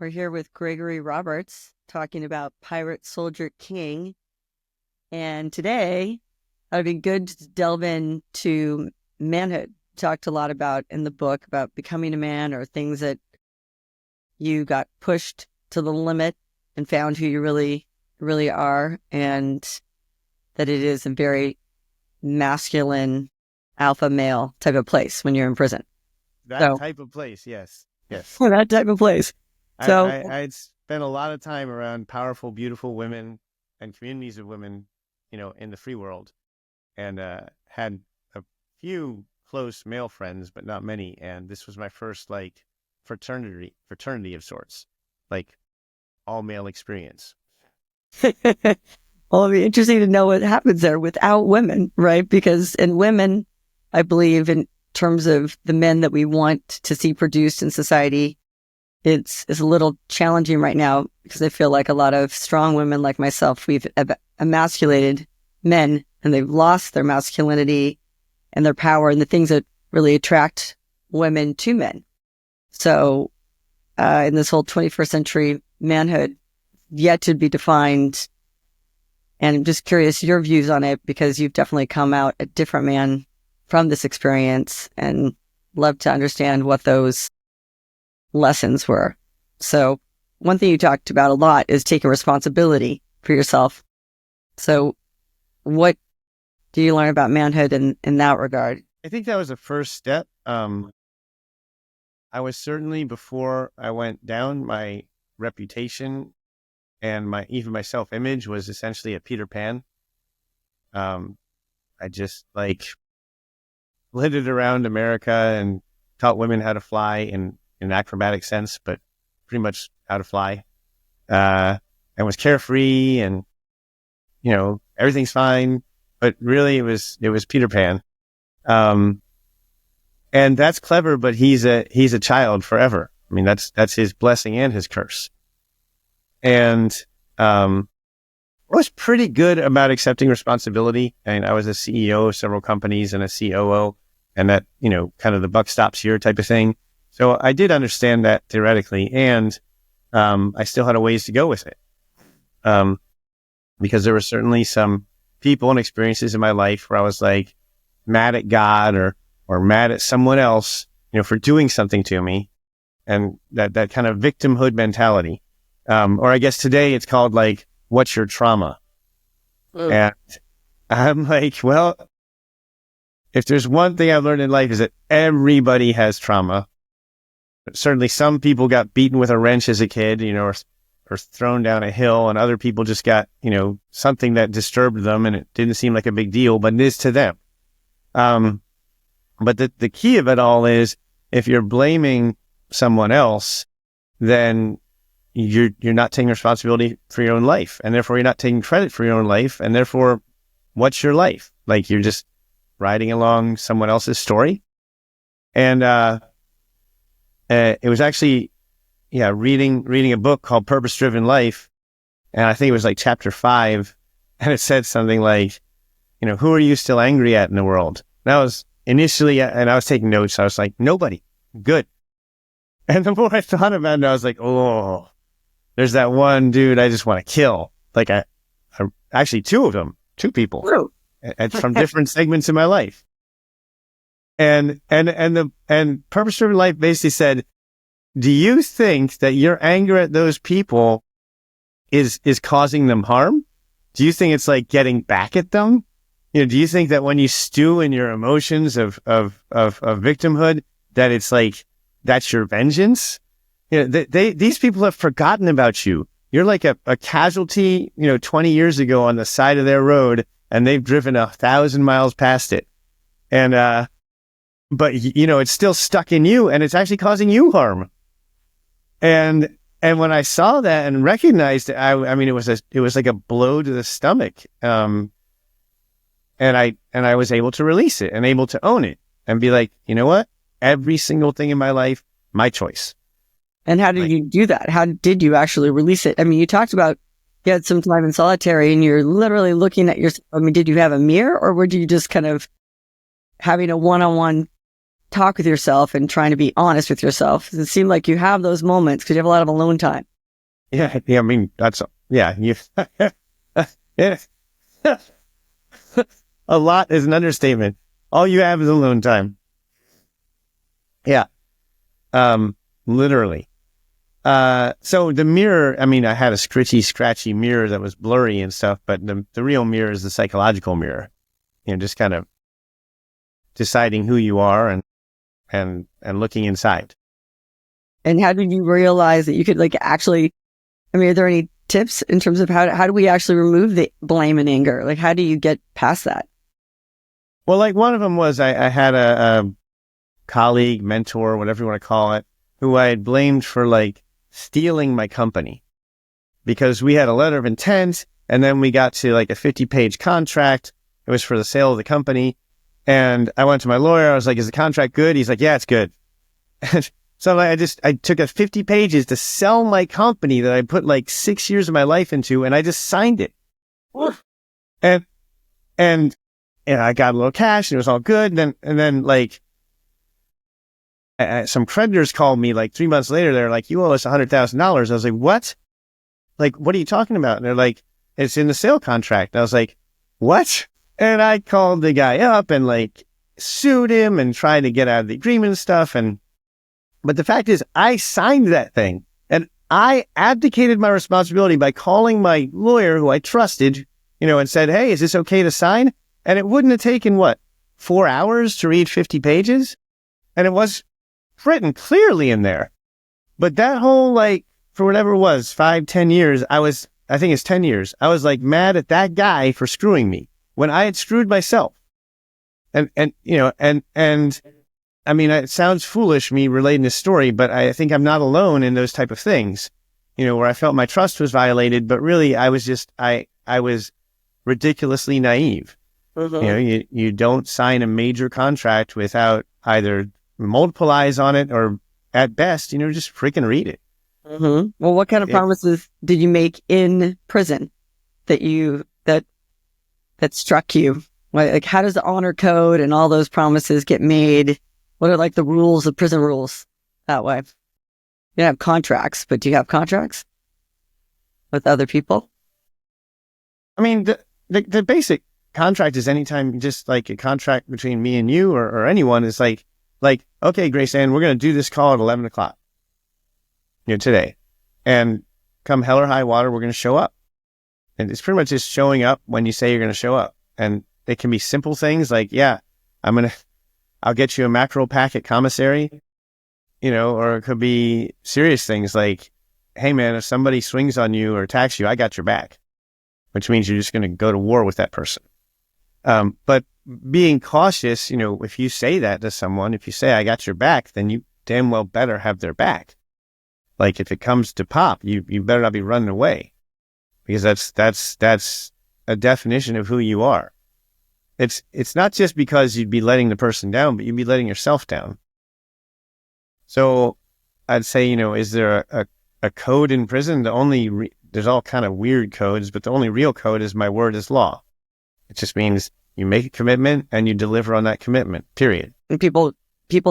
We're here with Gregory Roberts talking about Pirate Soldier King. And today, it'd be good to delve into manhood. Talked a lot about in the book about becoming a man or things that you got pushed to the limit and found who you really, really are. And that it is a very masculine alpha male type of place when you're in prison. That type of place, yes. Yes. That type of place. So I'd spent a lot of time around powerful, beautiful women and communities of women, in the free world, and had a few close male friends, but not many. And this was my first fraternity of sorts, like all male experience. well, it'd be interesting to know what happens there without women, right? Because in women, I believe in terms of the men that we want to see produced in society, it's a little challenging right now because I feel like a lot of strong women like myself, we've emasculated men and they've lost their masculinity and their power and the things that really attract women to men. So in this whole 21st century manhood, yet to be defined. And I'm just curious your views on it because you've definitely come out a different man from this experience and love to understand what those lessons were. So one thing you talked about a lot is taking responsibility for yourself. So what do you learn about manhood in that regard? I think that was the first step. I was certainly, before I went down, my reputation and even my self-image was essentially a Peter Pan. I just flitted around America and taught women how to fly in an acrobatic sense, but pretty much how to fly, and was carefree and, everything's fine. But really it was Peter Pan. And that's clever, but he's a child forever. I mean, that's his blessing and his curse. And, I was pretty good about accepting responsibility. And I was a CEO of several companies and a COO, and that, kind of the buck stops here type of thing. So I did understand that theoretically, and I still had a ways to go with it, because there were certainly some people and experiences in my life where I was mad at God or mad at someone else, for doing something to me, and that kind of victimhood mentality, or I guess today it's called what's your trauma? Oh. And I'm well, if there's one thing I've learned in life is that everybody has trauma. Certainly some people got beaten with a wrench as a kid, or thrown down a hill, and other people just got, something that disturbed them and it didn't seem like a big deal, but it is to them. But the key of it all is if you're blaming someone else, then you're not taking responsibility for your own life, and therefore you're not taking credit for your own life, and therefore what's your life? You're just riding along someone else's story. And it was actually, reading a book called Purpose Driven Life. And I think it was chapter 5. And it said something who are you still angry at in the world? And I was initially, and I was taking notes. I was nobody. Good. And the more I thought about it, I was oh, there's that one dude I just want to kill. Actually two people. True. And from different segments in my life. And Purpose Driven Life basically said, do you think that your anger at those people is causing them harm? Do you think it's getting back at them? Do you think that when you stew in your emotions of victimhood, that it's that's your vengeance? These people have forgotten about you. You're a casualty, 20 years ago on the side of their road, and they've driven 1,000 miles past it. And, but it's still stuck in you, and it's actually causing you harm. And when I saw that and recognized it, I mean, it was like a blow to the stomach. And I was able to release it and able to own it and be you know what? Every single thing in my life, my choice. And how did you do that? How did you actually release it? I mean, you talked about you had some time in solitary and you're literally looking at yourself. I mean, did you have a mirror or were you just kind of having a one-on-one talk with yourself and trying to be honest with yourself? Does it seem like you have those moments because you have a lot of alone time? Yeah. I mean, you, yeah. A lot is an understatement. All you have is alone time. Yeah. Literally. So the mirror, I mean, I had a scratchy mirror that was blurry and stuff, but the real mirror is the psychological mirror. Just kind of deciding who you are and looking inside. And how did you realize that you could actually, I mean, are there any tips in terms of how do we actually remove the blame and anger? How do you get past that? Well, one of them was I had a colleague, mentor, whatever you want to call it, who I had blamed for stealing my company because we had a letter of intent and then we got to a 50-page contract. It was for the sale of the company. And I went to my lawyer. I was like, is the contract good? He's like, yeah, it's good. So I took 50 pages to sell my company that I put 6 years of my life into, and I just signed it. And I got a little cash and it was all good. And then some creditors called me 3 months later. They're like, you owe us $100,000. I was like, what? What are you talking about? And they're like, it's in the sale contract. And I was like, what? And I called the guy up and sued him and tried to get out of the agreement and stuff. But the fact is, I signed that thing and I abdicated my responsibility by calling my lawyer who I trusted, and said, hey, is this okay to sign? And it wouldn't have taken 4 hours to read 50 pages. And it was written clearly in there. But that whole, for whatever it was, 5-10 years, I think it's 10 years. I was mad at that guy for screwing me when I had screwed myself. And I mean, it sounds foolish, me relating this story, but I think I'm not alone in those type of things, where I felt my trust was violated, but really I was ridiculously naive. Mm-hmm. You don't sign a major contract without either multiple eyes on it or at best, just freaking read it. Mm-hmm. Well, what kind of promises did you make in prison that struck you? How does the honor code and all those promises get made? What are the rules, the prison rules that way? You don't have contracts, but do you have contracts with other people? I mean, the basic contract is anytime just a contract between me and you or anyone is okay, Grace Ann, we're going to do this call at 11 o'clock, today. And come hell or high water, we're going to show up. And it's pretty much just showing up when you say you're going to show up. And it can be simple things I'll get you a mackerel pack at commissary, or it could be serious things hey man, if somebody swings on you or attacks you, I got your back, which means you're just going to go to war with that person. But being cautious, if you say that to someone, if you say, I got your back, then you damn well better have their back. If it comes to pop, you better not be running away, because that's a definition of who you are. It's not just because you'd be letting the person down, but you'd be letting yourself down. So I'd say, is there a code in prison? There's all kind of weird codes, but the only real code is my word is law. It just means you make a commitment and you deliver on that commitment, period. And people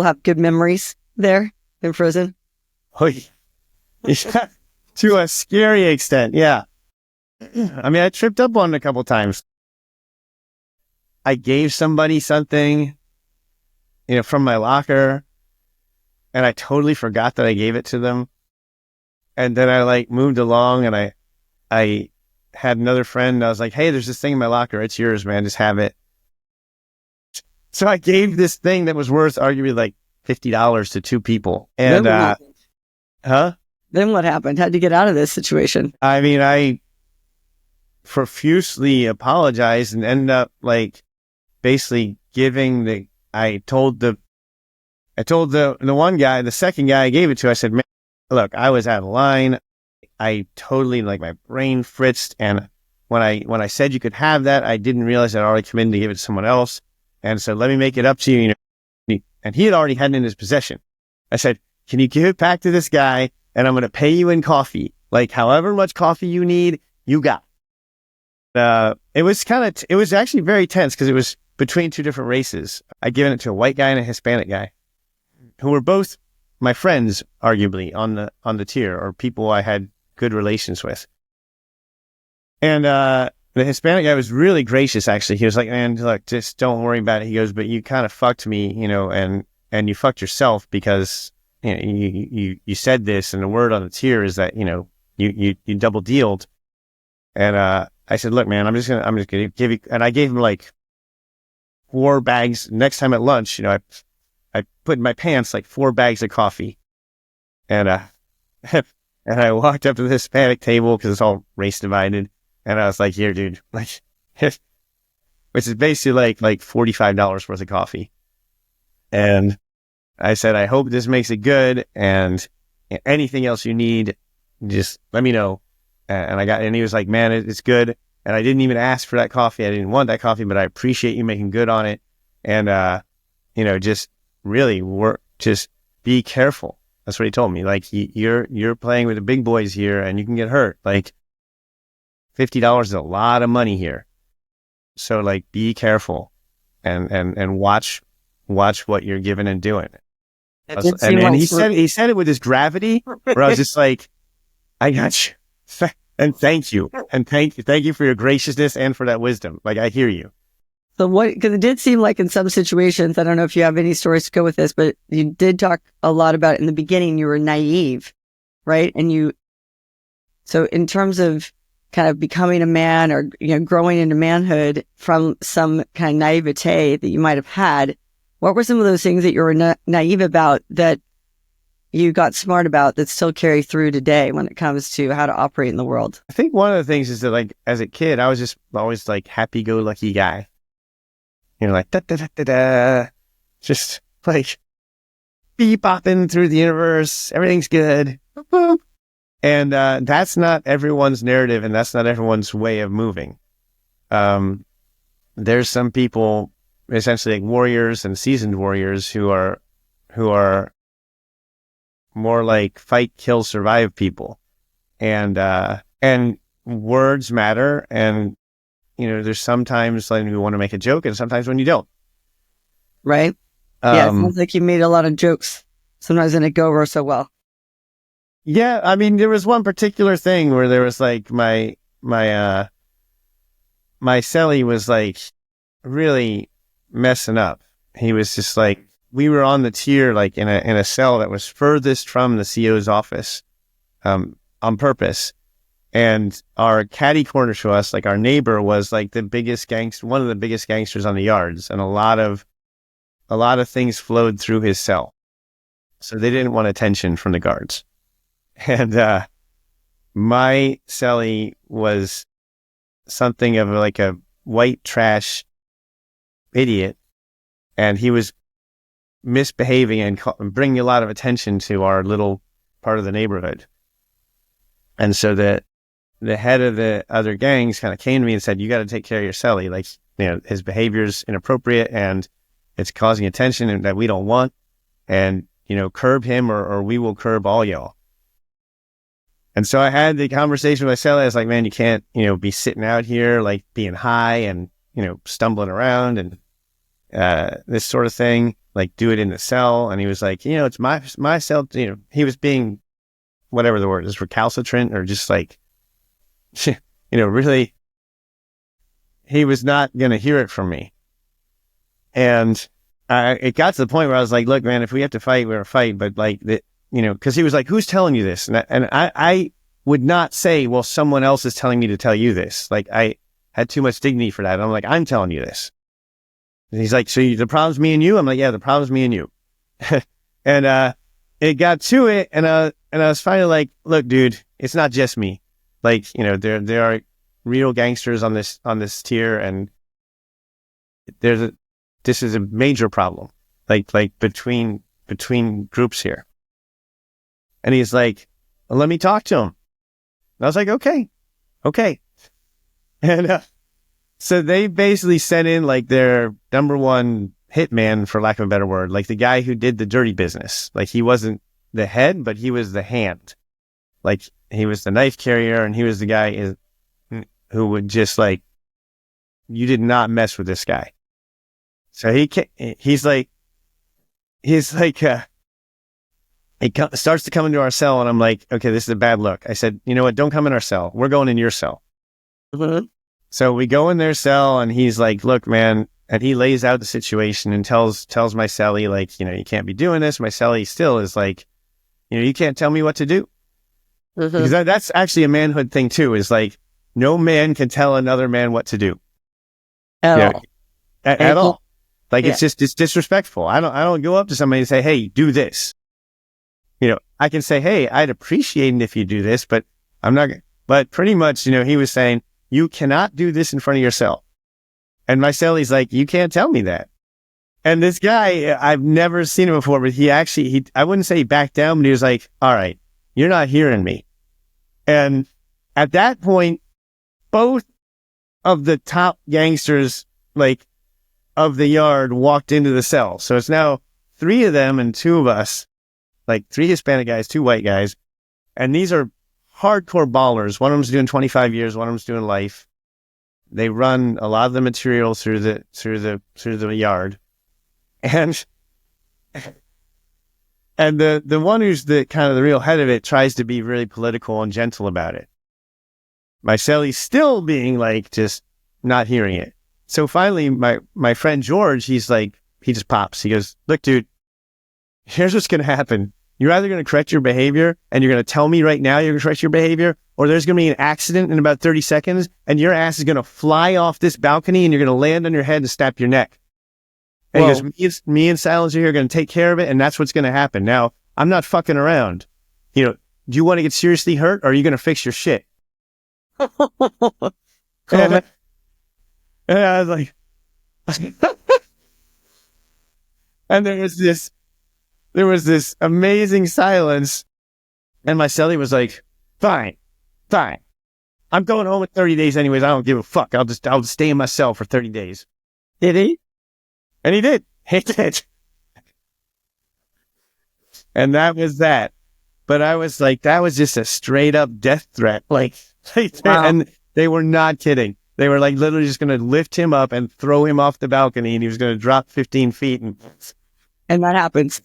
have good memories there in prison? Oh, yeah. To a scary extent, yeah. I mean, I tripped up on it a couple times. I gave somebody something, from my locker, and I totally forgot that I gave it to them. And then I moved along and I had another friend. I was like, hey, there's this thing in my locker. It's yours, man. Just have it. So I gave this thing that was worth arguably $50 to two people. And, Then what happened? How'd you get out of this situation? I mean, I profusely apologized and ended up basically giving I told the one guy, the second guy I gave it to, I said, man, look, I was out of line. I totally my brain fritzed. And when I said you could have that, I didn't realize I'd already come in to give it to someone else. And so let me make it up to you. And he had already had it in his possession. I said, can you give it back to this guy? And I'm going to pay you in coffee. However much coffee you need, you got. It was actually very tense because it was between two different races. I'd given it to a white guy and a Hispanic guy. who were both my friends, arguably on the tier, or people I had good relations with. And the Hispanic guy was really gracious, actually. He was like, man, look, just don't worry about it. He goes, but you kind of fucked me, and you fucked yourself because you said this, and the word on the tier is that you double dealed. And I said, look, man, I'm just gonna give you, and I gave him like 4 bags. Next time at lunch, I put in my pants like 4 bags of coffee, and and I walked up to the Hispanic table because it's all race divided, and I was like, here, dude, like, which is basically like $45 worth of coffee, and I said, I hope this makes it good, and anything else you need, just let me know. And he was like, man, it's good. And I didn't even ask for that coffee. I didn't want that coffee, but I appreciate you making good on it. And, just really just be careful. That's what he told me. Like, you're playing with the big boys here and you can get hurt. Like, $50 is a lot of money here. So like, be careful and watch what you're giving and doing. And he said it with this gravity where I was just like, I got you. And thank you. And thank you for your graciousness and for that wisdom. Like, I hear you. So because it did seem like in some situations, I don't know if you have any stories to go with this, but you did talk a lot about it in the beginning, you were naive, right? So in terms of kind of becoming a man or, growing into manhood from some kind of naivete that you might have had, what were some of those things that you were naive about that you got smart about that still carry through today when it comes to how to operate in the world? I think one of the things is that, like, as a kid, I was just always like happy-go-lucky guy. Like da-da-da-da-da, just like bebopping through the universe. Everything's good. Boop, boop. And that's not everyone's narrative, and that's not everyone's way of moving. There's some people, essentially like warriors and seasoned warriors, who are more like fight, kill, survive people. And words matter. And, there's sometimes like you want to make a joke and sometimes when you don't. Right. Yeah. It sounds like you made a lot of jokes. Sometimes they didn't go over so well. Yeah. I mean, there was one particular thing where there was like my celly was like really messing up. He was just like, we were on the tier, like in a cell that was furthest from the CO's office, on purpose. And our catty corner to us, like our neighbor, was like the biggest gangster, one of the biggest gangsters on the yards. And a lot of things flowed through his cell. So they didn't want attention from the guards. And, my celly was something of like a white trash idiot. And he was misbehaving and bringing a lot of attention to our little part of the neighborhood. And so the head of the other gangs kind of came to me and said, you got to take care of your celly. Like, his behavior's inappropriate and it's causing attention that we don't want. And, curb him or we will curb all y'all. And so I had the conversation with my celly. I was like, man, you can't, be sitting out here, like being high and, stumbling around and this sort of thing. Like, do it in the cell. And he was like, it's my cell. He was being, whatever the word is, recalcitrant or just like, really, he was not going to hear it from me. And it got to the point where I was like, look, man, if we have to fight, we're going to fight. But like, because he was like, who's telling you this? And I would not say, well, someone else is telling me to tell you this. Like, I had too much dignity for that. I'm like, I'm telling you this. And he's like, so the problem's me and you? I'm like, yeah, the problem's me and you. And it got to it. And I was finally like, look, dude, it's not just me. Like, there are real gangsters on this tier, and this is a major problem, like between groups here. And he's like, well, let me talk to him. And I was like, okay. And so they basically sent in like their number one hitman, for lack of a better word, like the guy who did the dirty business. Like, he wasn't the head, but he was the hand. Like, he was the knife carrier, and he was the guy who would just like, you did not mess with this guy. So he's like, starts to come into our cell, and I'm like, okay, this is a bad look. I said, you know what? Don't come in our cell. We're going in your cell. Mm-hmm. So we go in their cell, and he's like, look, man. And he lays out the situation and tells my cellie, like, you know, you can't be doing this. My cellie still is like, you know, you can't tell me what to do. Mm-hmm. Because that's actually a manhood thing too, is like, no man can tell another man what to do. At all. At all. Like, yeah. it's disrespectful. I don't go up to somebody and say, hey, do this. You know, I can say, hey, I'd appreciate it if you do this, but I'm not. But pretty much, you know, he was saying, you cannot do this in front of yourself. And my cellie's like, you can't tell me that. And this guy, I've never seen him before, but I wouldn't say he backed down, but he was like, all right, you're not hearing me. And at that point, both of the top gangsters, like, of the yard walked into the cell. So it's now 3 of them and 2 of us, like 3 Hispanic guys, 2 white guys. And these are hardcore ballers. One of them's doing 25 years. One of them's doing life. They run a lot of the material through the yard. And the one who's the kind of the real head of it tries to be really political and gentle about it. My cellie's still being like, just not hearing it. So finally, my friend George, he's like, he just pops. He goes, look, dude, here's what's going to happen. You're either going to correct your behavior and you're going to tell me right now you're going to correct your behavior, or there's going to be an accident in about 30 seconds and your ass is going to fly off this balcony and you're going to land on your head and snap your neck. And he goes, me and Silence are here going to take care of it, and that's what's going to happen. Now, I'm not fucking around. You know, do you want to get seriously hurt, or are you going to fix your shit? And I was like, and there was this amazing silence, and my cellie was like, fine. I'm going home in 30 days anyways. I don't give a fuck. I'll just stay in my cell for 30 days. Did he? And he did. He did. And that was that. But I was like, that was just a straight up death threat. Like, wow. And they were not kidding. They were like literally just going to lift him up and throw him off the balcony, and he was going to drop 15 feet. And that happens.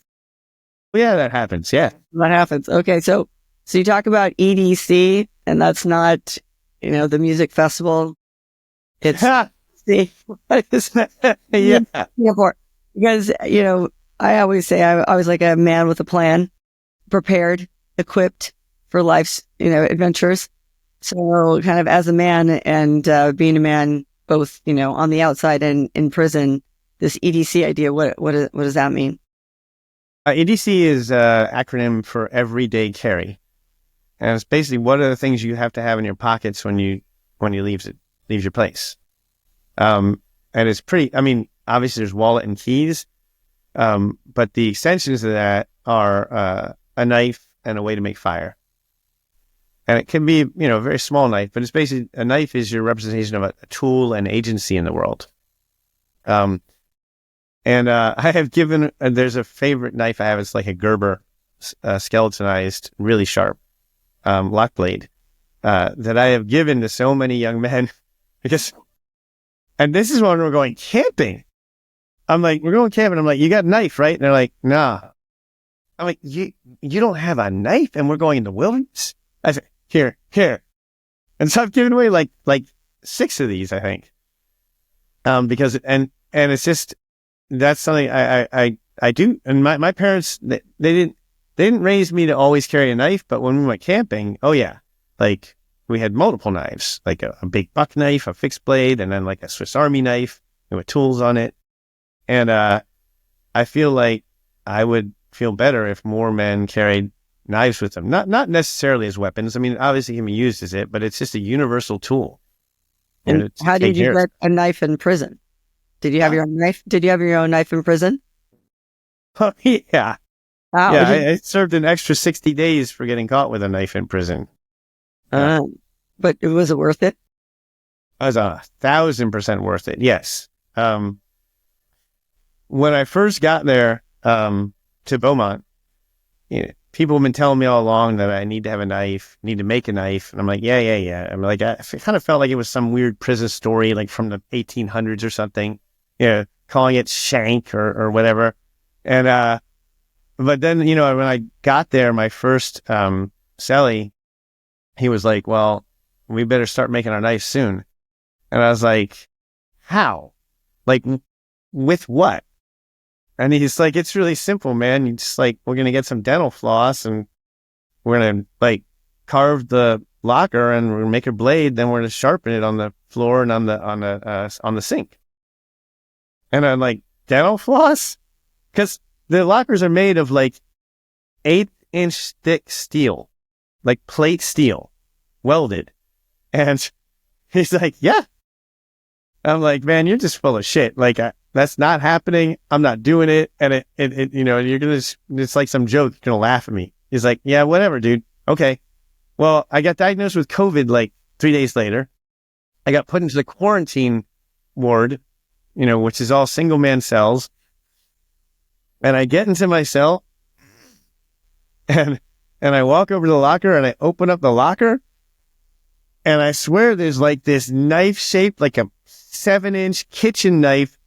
Yeah, that happens. Yeah. That happens. Okay. So you talk about EDC, and that's not, you know, the music festival. It's what is that? Yeah. Because, you know, I always say I was like a man with a plan, prepared, equipped for life's, you know, adventures. So kind of as a man and being a man, both, you know, on the outside and in prison, this EDC idea, what does that mean? EDC is an acronym for everyday carry. And it's basically what are the things you have to have in your pockets when you leave your place. And it's pretty, I mean, obviously there's wallet and keys, but the extensions of that are a knife and a way to make fire. And it can be, you know, a very small knife, but it's basically, a knife is your representation of a tool and agency in the world. And I have given, there's a favorite knife I have. It's like a Gerber, skeletonized, really sharp, lock blade, that I have given to so many young men because, and this is when we're going camping. I'm like, we're going camping. I'm like, you got a knife, right? And they're like, nah. I'm like, you don't have a knife, and we're going in the wilderness? I said, here. And so I've given away like 6 of these, I think. Because, and it's just, that's something I do. And my parents, they didn't raise me to always carry a knife, but when we went camping, oh yeah, like we had multiple knives, like a big buck knife, a fixed blade, and then like a Swiss Army knife with tools on it. And I feel like I would feel better if more men carried knives with them. Not necessarily as weapons. I mean, obviously it can be used as it, but it's just a universal tool. And how did you get a knife in prison? Did you have your own knife? Did you have your own knife in prison? Oh, yeah. Wow, yeah, I served an extra 60 days for getting caught with a knife in prison. But was it worth it? It was 1,000% worth it, yes. When I first got there to Beaumont, you know, people have been telling me all along that I need to have a knife, need to make a knife. And I'm like, yeah. I'm like, I kind of felt like it was some weird prison story, like from the 1800s or something, you know, calling it shank or whatever. And But then, when I got there, my first celly, he was like, well, we better start making our knives soon. And I was like, how? Like, with what? And he's like, it's really simple, man. You just like, we're going to get some dental floss and we're going to like carve the locker and we're going to make a blade. Then we're going to sharpen it on the floor and on the sink. And I'm like, dental floss? Because the lockers are made of like 8-inch thick steel, like plate steel, welded. And he's like, yeah. I'm like, man, you're just full of shit. Like, that's not happening. I'm not doing it. And you're going to, it's like some joke. You're going to laugh at me. He's like, yeah, whatever, dude. Okay. Well, I got diagnosed with COVID like 3 days later. I got put into the quarantine ward, which is all single man cells. And I get into my cell and I walk over to the locker and I open up the locker and I swear there's like this knife shaped like a 7-inch kitchen knife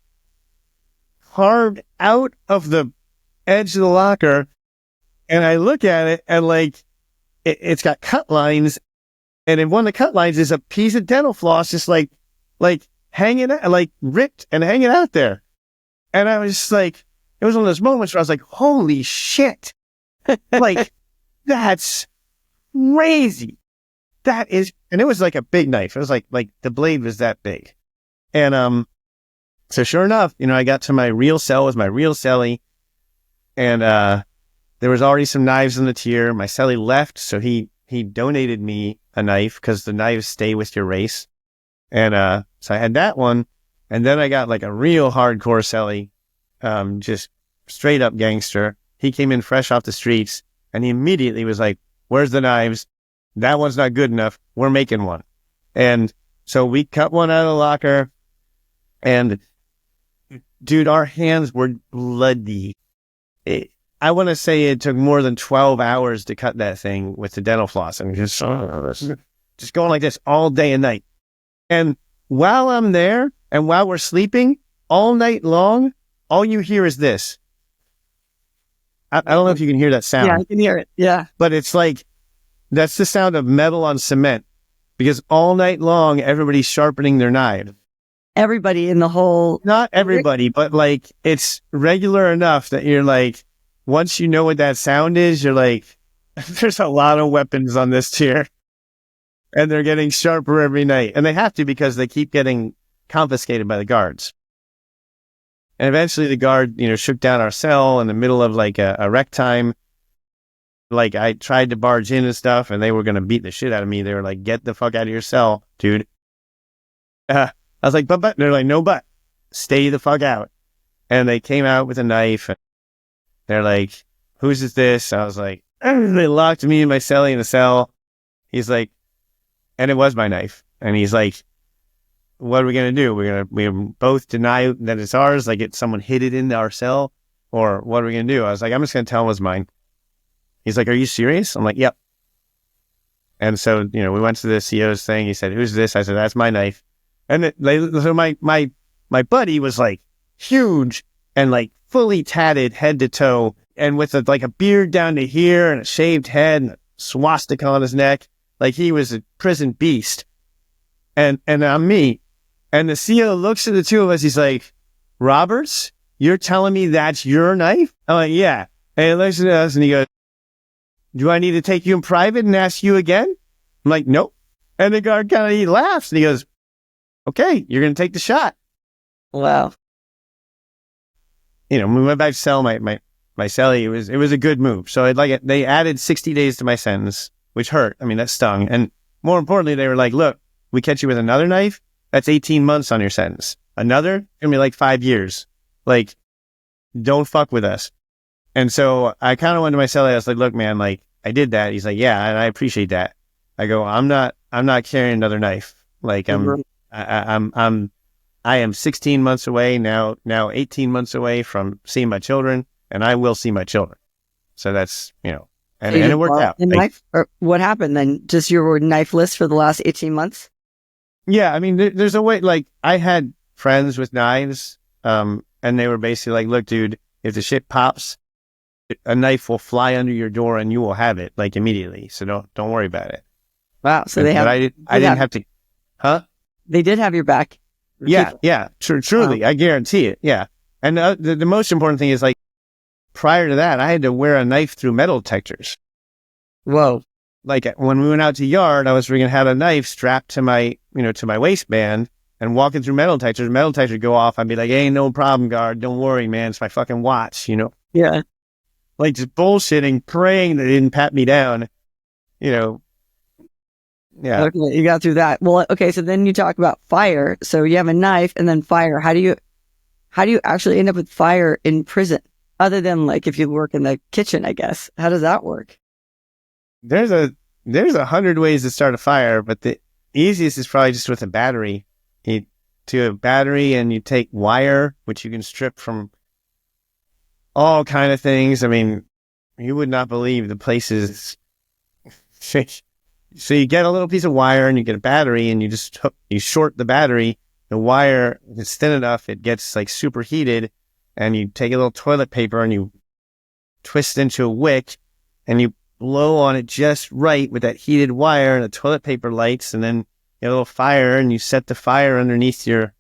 carved out of the edge of the locker. And I look at it and like, it's got cut lines. And in one of the cut lines is a piece of dental floss, just like hanging out, like ripped and hanging out there. And I was just like, it was one of those moments where I was like, holy shit. Like, that's crazy. That is, and it was like a big knife. It was like the blade was that big. And, so sure enough, I got to my real cell with my real celly and, there was already some knives in the tier. My celly left. So he donated me a knife because the knives stay with your race. And, so I had that one. And then I got like a real hardcore celly, just straight up gangster. He came in fresh off the streets and he immediately was like, where's the knives? That one's not good enough. We're making one. And so we cut one out of the locker and dude, our hands were bloody. I want to say it took more than 12 hours to cut that thing with the dental floss and just going like this all day and night. And while I'm there and while we're sleeping all night long, all you hear is this. I don't know if you can hear that sound. Yeah, I can hear it. Yeah. But it's like, that's the sound of metal on cement because all night long, everybody's sharpening their knife. Everybody in the whole... Not everybody, but like, it's regular enough that you're like, once you know what that sound is, you're like, there's a lot of weapons on this tier and they're getting sharper every night. And they have to because they keep getting confiscated by the guards. And eventually the guard, shook down our cell in the middle of like a rec time. Like I tried to barge in and stuff and they were going to beat the shit out of me. They were like, get the fuck out of your cell, dude. I was like, but, they're like, no, but stay the fuck out. And they came out with a knife and they're like, whose is this? I was like, they locked me and my celly in the cell. He's like, and it was my knife. And he's like, what are we going to do? We both deny that it's ours. Like someone hid it into our cell or what are we going to do? I was like, I'm just going to tell him it was mine. He's like, are you serious? I'm like, yep. And so, we went to the CO's thing. He said, who's this? I said, that's my knife. And so my buddy was like huge and like fully tatted head to toe and with like a beard down to here and a shaved head and a swastika on his neck. Like he was a prison beast. And I'm me. And the CO looks at the two of us. He's like, Roberts, you're telling me that's your knife? I'm like, yeah. And he looks at us and he goes, do I need to take you in private and ask you again? I'm like, nope. And the guard he laughs and he goes, okay, you're going to take the shot. Wow. We went back to sell my celly. It was a good move. So they added 60 days to my sentence, which hurt. I mean, that stung. And more importantly, they were like, look, we catch you with another knife. That's 18 months on your sentence. Another, gonna be like 5 years. Like, don't fuck with us. And so I kind of went to my celly. I was like, look, man, like I did that. He's like, yeah, and I appreciate that. I go, I'm not carrying another knife. Like I am 16 months away now 18 months away from seeing my children and I will see my children. So that's, and it worked out. Or what happened then? Just you were knifeless for the last 18 months? Yeah. I mean, there's a way, like I had friends with knives, and they were basically like, look, dude, if the shit pops, a knife will fly under your door and you will have it like immediately. So don't worry about it. Wow. So I didn't have to, huh? They did have your back. Yeah. Truly, Wow. I guarantee it. Yeah. And the most important thing is like prior to that, I had to wear a knife through metal detectors. Whoa. Like when we went out to yard, I was freaking had a knife strapped to my waistband and walking through metal detectors. Metal detector go off. I'd be like, "Hey, no problem, guard. Don't worry, man. It's my fucking watch." Yeah. Like just bullshitting, praying that they didn't pat me down. Yeah. Okay. You got through that. Well, okay. So then you talk about fire. So you have a knife and then fire. How do you actually end up with fire in prison? Other than like if you work in the kitchen, I guess. How does that work? There's 100 ways to start a fire, but the easiest is probably just with a battery. You do a battery and you take wire, which you can strip from all kind of things. I mean, you would not believe the places. So you get a little piece of wire and you get a battery and you short the battery. The wire, if it's thin enough, it gets like superheated, and you take a little toilet paper and you twist it into a wick and you blow on it just right with that heated wire, and the toilet paper lights, and then you have a little fire and you set the fire underneath your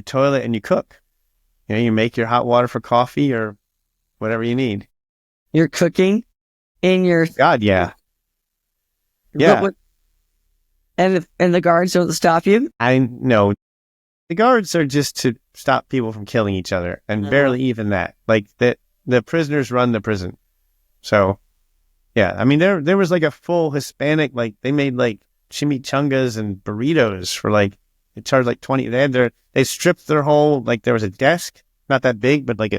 toilet and you cook. You make your hot water for coffee or whatever you need. You're cooking in your... God, yeah. Yeah. And the guards don't stop you? I know. The guards are just to stop people from killing each other, and barely even that. Like the prisoners run the prison. So, yeah. I mean, there was like a full Hispanic, like they made like chimichangas and burritos for like, they charged like 20. They stripped their whole, like there was a desk, not that big, but like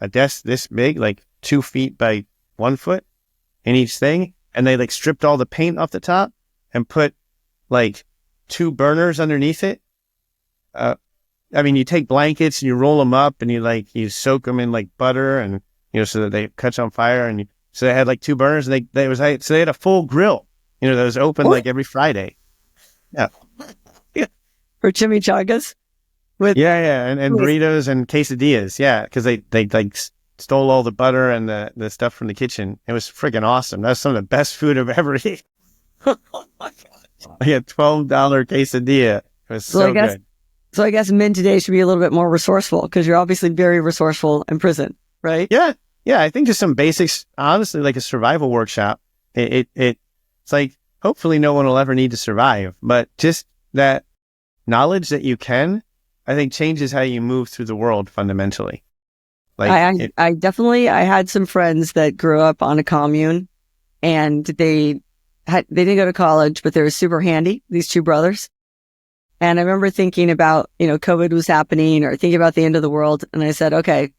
a desk this big, like 2 feet by 1 foot in each thing. And they like stripped all the paint off the top and put like 2 burners underneath it. I mean, you take blankets and you roll them up and you soak them in like butter and, so that they catch on fire. And so they had like 2 burners, and so they had a full grill, that was open like every Friday. Yeah. For chimichangas? Yeah. And burritos and quesadillas. Yeah. Cause they like stole all the butter and the stuff from the kitchen. It was freaking awesome. That's some of the best food I've ever eaten. Oh my God. Like a $12 quesadilla. It was so good. So I guess men today should be a little bit more resourceful, because you're obviously very resourceful in prison, right? Yeah. I think just some basics, honestly, like a survival workshop. It's like, hopefully no one will ever need to survive, but just that knowledge that you can, I think changes how you move through the world fundamentally. Like I had some friends that grew up on a commune, and they didn't go to college, but they were super handy, these 2 brothers. And I remember thinking about, COVID was happening, or thinking about the end of the world. And I said, okay,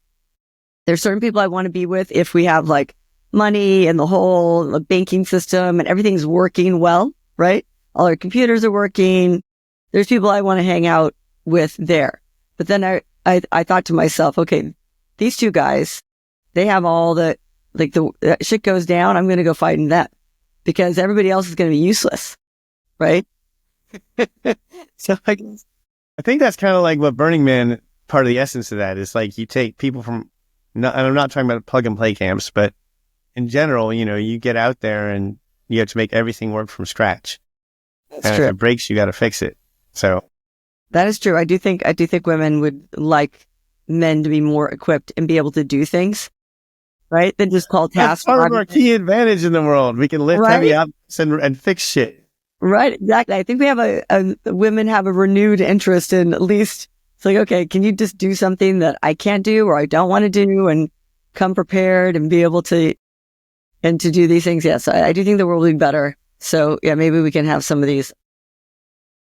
there's certain people I want to be with if we have like money and the banking system and everything's working well, right? All our computers are working. There's people I want to hang out with there. But then I thought to myself, okay, these 2 guys, they have all the shit goes down. I'm going to go fight in that, because everybody else is going to be useless, right? So I think that's kind of like what Burning Man, part of the essence of that is like you take people from, and I'm not talking about plug and play camps, but in general, you get out there and you have to make everything work from scratch. That's true. If it breaks, you got to fix it. So that is true. I do think women would like men to be more equipped and be able to do things, right? Than just call tasks. That's part of our key advantage in the world. We can lift heavy objects and fix shit. Right, exactly. I think we have women have a renewed interest in, at least, it's like, okay, can you just do something that I can't do or I don't want to do, and come prepared and be able to do these things? Yes, I do think the world will be better. So yeah, maybe we can have some of these.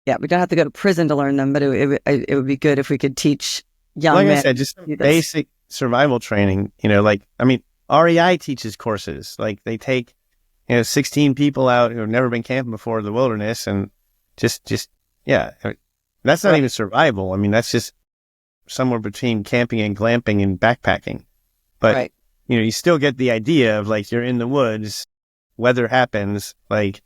Yeah, we don't have to go to prison to learn them, but it would be good if we could teach young men. Like I said, just basic survival training. REI teaches courses. Like they take 16 people out who have never been camping before in the wilderness, and yeah. That's not even survival. I mean, that's just somewhere between camping and glamping and backpacking. But, you still get the idea of like, you're in the woods, weather happens, like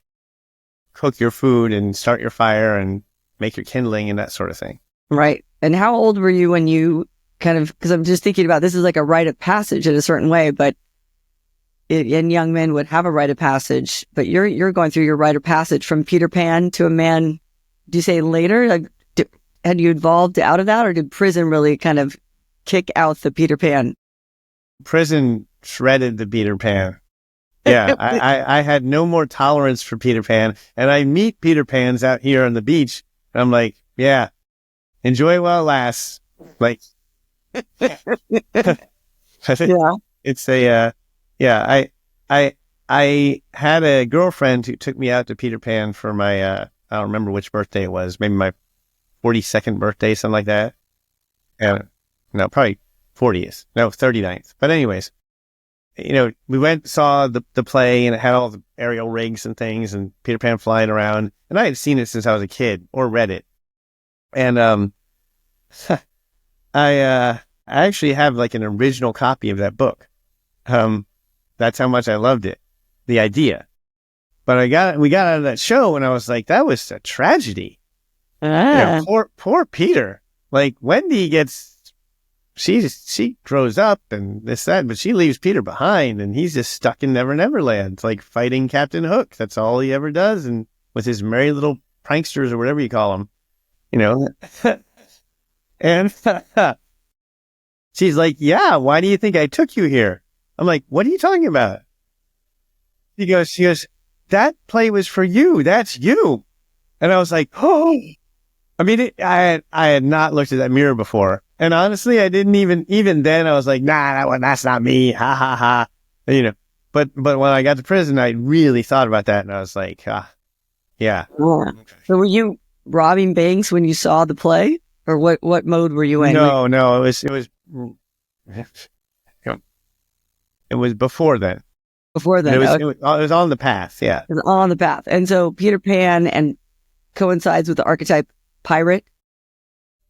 cook your food and start your fire and make your kindling and that sort of thing. Right. And how old were you when you because I'm just thinking about, this is like a rite of passage in a certain way, but and young men would have a rite of passage, but you're going through your rite of passage from Peter Pan to a man. Do you say later? Like, had you evolved out of that, or did prison really kind of kick out the Peter Pan? Prison shredded the Peter Pan. Yeah, I had no more tolerance for Peter Pan, and I meet Peter Pans out here on the beach, and I'm like, yeah, enjoy while it lasts. Like, yeah, it's a, yeah, I had a girlfriend who took me out to Peter Pan for my, I don't remember which birthday it was, maybe my 42nd birthday, something like that. And no, probably 40th, no, 39th. But anyways, we went, saw the play, and it had all the aerial rigs and things and Peter Pan flying around. And I had seen it since I was a kid or read it. And, I actually have like an original copy of that book. That's how much I loved it, the idea. But we got out of that show, and I was like, that was a tragedy. Poor Peter. Like, Wendy she grows up and this, that, but she leaves Peter behind, and he's just stuck in Never Never Land, like fighting Captain Hook. That's all he ever does. And with his merry little pranksters, or whatever you call them, and she's like, yeah, why do you think I took you here? I'm like, what are you talking about? She goes, that play was for you. That's you. And I was like, oh, I mean, I had not looked at that mirror before. And honestly, I didn't even then I was like, nah, that's not me. Ha ha ha. But when I got to prison, I really thought about that. And I was like, yeah. Yeah. So were you robbing banks when you saw the play, or what mode were you in? No, it was before then. Before then, it was on the path. Yeah, it was on the path. And so Peter Pan and coincides with the archetype pirate.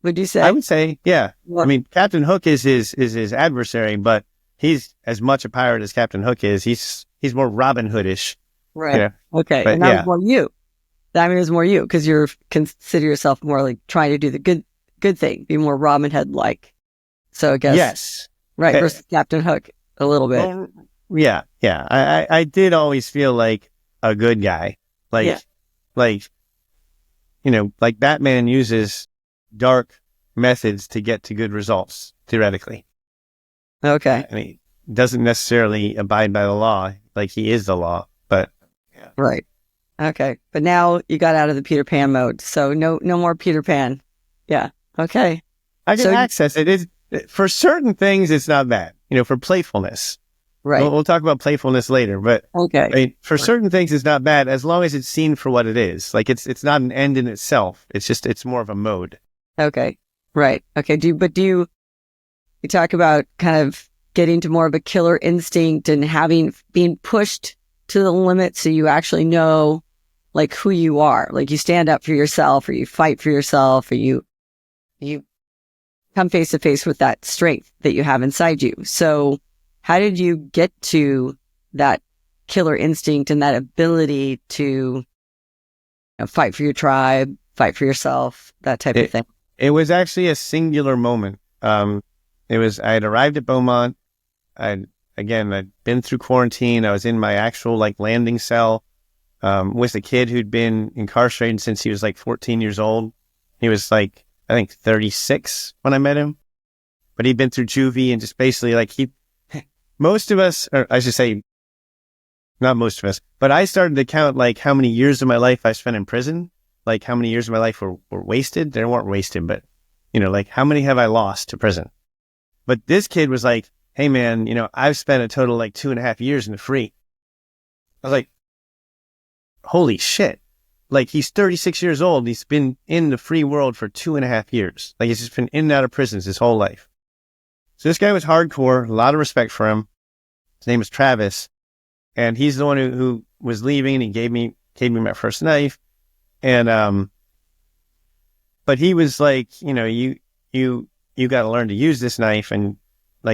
Would you say? I would say, yeah. I mean, Captain Hook is his adversary, but he's as much a pirate as Captain Hook is. He's more Robin Hoodish. Right. Okay. But, and that was more you. I mean, it was more you, because you consider yourself more like trying to do the good thing, be more Robin Hood like. So I guess yes, right, versus Captain Hook a little bit. Well, yeah. I did always feel like a good guy, like Batman uses dark methods to get to good results, theoretically. Okay. I mean, doesn't necessarily abide by the law, like he is the law, but yeah. Right. Okay. But now you got out of the Peter Pan mode, so no more Peter Pan. Yeah. Okay. I can access it. For certain things, it's not bad. For playfulness. Right. We'll talk about playfulness later, but okay. I mean, for certain things, it's not bad as long as it's seen for what it is. Like it's not an end in itself. It's more of a mode. Okay. Right. Okay. Do you talk about kind of getting to more of a killer instinct and being pushed to the limit, so you actually know like who you are, like you stand up for yourself, or you fight for yourself, or you come face to face with that strength that you have inside you. So how did you get to that killer instinct and that ability to fight for your tribe, fight for yourself, that type of thing? It was actually a singular moment. I had arrived at Beaumont. I'd been through quarantine. I was in my actual landing cell with a kid who'd been incarcerated since he was 14 years old. He was I think 36 when I met him, but he'd been through juvie, and just basically most of us, or I should say, not most of us, but I started to count how many years of my life I spent in prison, how many years of my life were wasted. They weren't wasted, but how many have I lost to prison? But this kid was like, hey man, I've spent a total 2.5 years in the free. I was like, holy shit. He's 36 years old. He's been in the free world for 2.5 years. He's just been in and out of prisons his whole life. So this guy was hardcore, a lot of respect for him. His name was Travis. And he's the one who was leaving, and he gave me my first knife. And, but he was you got to learn to use this knife. And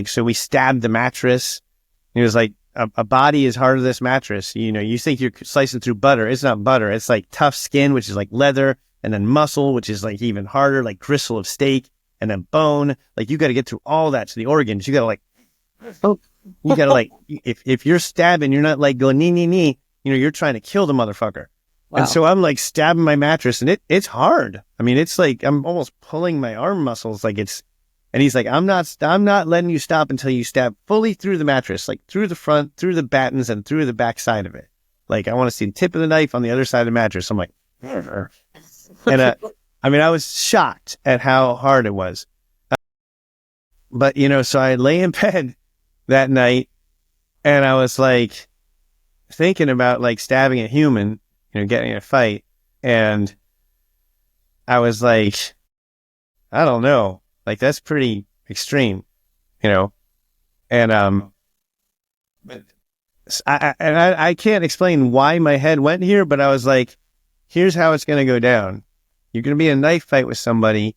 so we stabbed the mattress. He was like, a body is hard as this mattress. You think you're slicing through butter. It's not butter. It's tough skin, which is leather, and then muscle, which is even harder, gristle of steak, and then bone. You got to get through all that to the organs. You got to You gotta like, if you're stabbing, you're not like going knee, knee, knee. You know, you're trying to kill the motherfucker. Wow. And so I'm like stabbing my mattress, and it's hard. I mean, it's like I'm almost pulling my arm muscles, like it's. And he's like, I'm not letting you stop until you stab fully through the mattress, like through the front, through the battens, and through the back side of it. Like I want to see the tip of the knife on the other side of the mattress. I'm like, and I mean, I was shocked at how hard it was. But you know, so I lay in bed that night, and I was like thinking about like stabbing a human, you know, getting in a fight, and I was like, I don't know. Like that's pretty extreme, you know, and but I can't explain why my head went here, but I was like, here's how it's going to go down. You're going to be in a knife fight with somebody,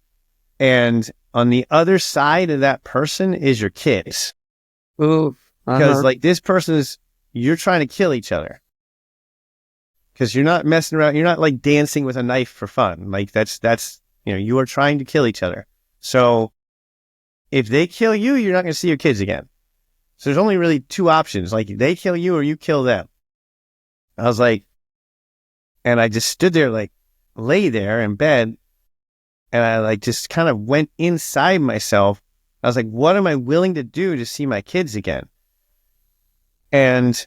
and on the other side of that person is your kids. Ooh, because like this person you're trying to kill each other. Because you're not messing around. You're not like dancing with a knife for fun. Like that's you know, you are trying to kill each other. So if they kill you, you're not going to see your kids again. So there's only really two options. Like they kill you or you kill them. I was like, and I just stood there, like lay there in bed. And I like just kind of went inside myself. I was like, what am I willing to do to see my kids again? And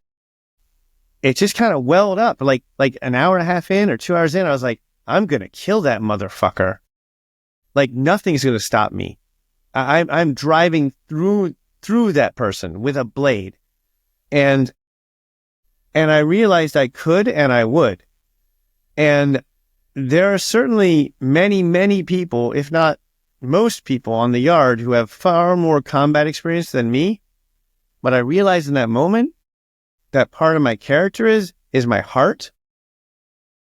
it just kind of welled up like an hour and a half in or 2 hours in. I was like, I'm going to kill that motherfucker. Like nothing's going to stop me. I'm driving through that person with a blade. And I realized I could and I would. And there are certainly many, many people, if not most people on the yard who have far more combat experience than me. But I realized in that moment that part of my character is my heart.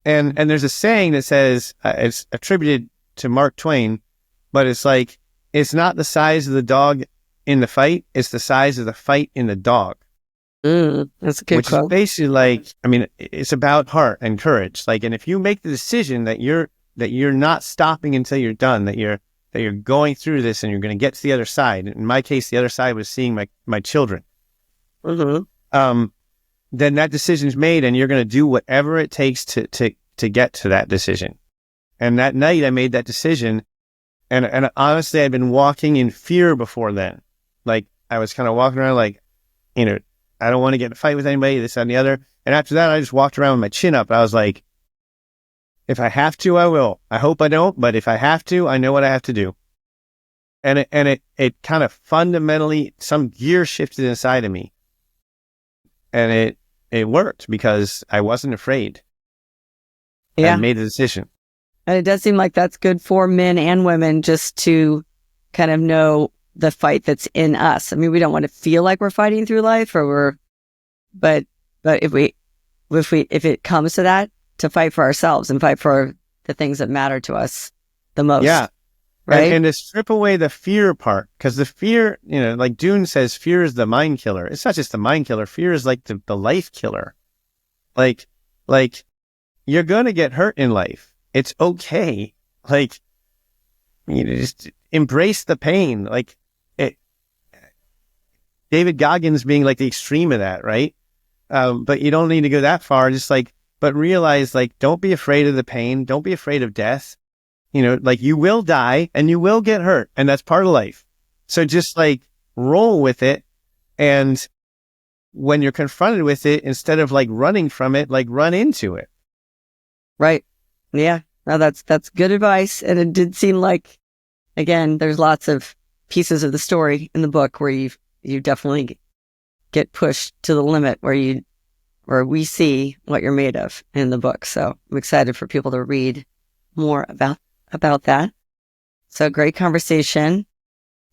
And there's a saying that says, it's attributed to Mark Twain, but it's like, it's not the size of the dog in the fight, it's the size of the fight in the dog. That's a good quote. Which is basically like, I mean, it's about heart and courage. Like, and if you make the decision that you're not stopping until you're done, that you're going through this and you're going to get to the other side. In my case, the other side was seeing my children. Mm-hmm. Then that decision's made, and you're going to do whatever it takes to get to that decision. And that night, I made that decision. And honestly, I'd been walking in fear before then. Like, I was kind of walking around like, you know, I don't want to get in a fight with anybody, this, that, and the other. And after that, I just walked around with my chin up. I was like, if I have to, I will. I hope I don't, but if I have to, I know what I have to do. And it kind of fundamentally, some gear shifted inside of me. And it worked because I wasn't afraid. Yeah. I made a decision. And it does seem like that's good for men and women, just to kind of know the fight that's in us. I mean, we don't want to feel like we're fighting through life, but if it comes to that, to fight for ourselves and fight for the things that matter to us the most. Yeah. Right. And to strip away the fear part, because the fear, you know, like Dune says, fear is the mind killer. It's not just the mind killer. Fear is like the life killer. Like you're going to get hurt in life. It's okay. Like, you know, just embrace the pain. Like David Goggins being like the extreme of that, right? But you don't need to go that far. Just like, but realize, like, don't be afraid of the pain. Don't be afraid of death. You know, like you will die and you will get hurt, and that's part of life. So just like roll with it. And when you're confronted with it, instead of like running from it, like run into it. Right. Yeah. No, that's good advice. And it did seem like, again, there's lots of pieces of the story in the book where you definitely get pushed to the limit, where we see what you're made of in the book. So I'm excited for people to read more about that. So great conversation,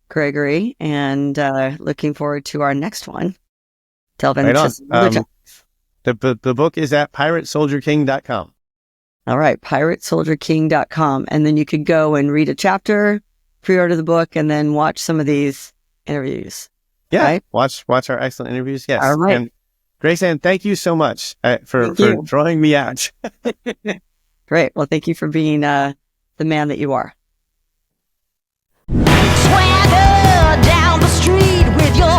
Gregory, and looking forward to our next one. Delve into the book is at piratesoldierking.com. All right, piratesoldierking.com. And then you could go and read a chapter, pre-order the book, and then watch some of these interviews. Yeah, right? Watch our excellent interviews. Yes. All right. And Grace Ann, thank you so much for drawing me out. Great. Well, thank you for being the man that you are. Swagger down the street with your